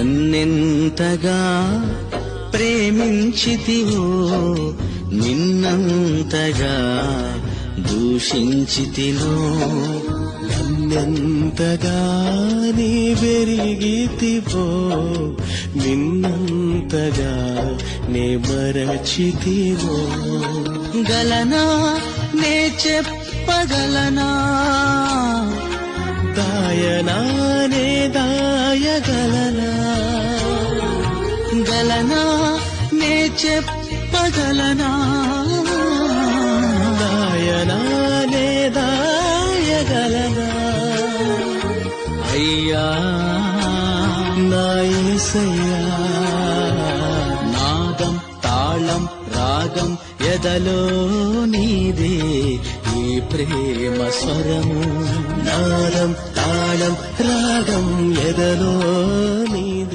నన్నెంతగా ప్రేమించితివో నిన్నంతగా దూషించితినో నన్నెంతగా నీ వెరిగితివో నిన్నంతగా నే మరచితివో గలనా నే చెప్పగలనా దాయనా నే దాయగలనా గలనా నే చెప్పగలనా దాయనా నే దాయగలనా అయ్యా నా యేసయ్యా నాదం తాళం రాగం ఎదలో నీదే ఈ ప్రేమ స్వరము నాదం తాళం రాగం ఎదలో నీ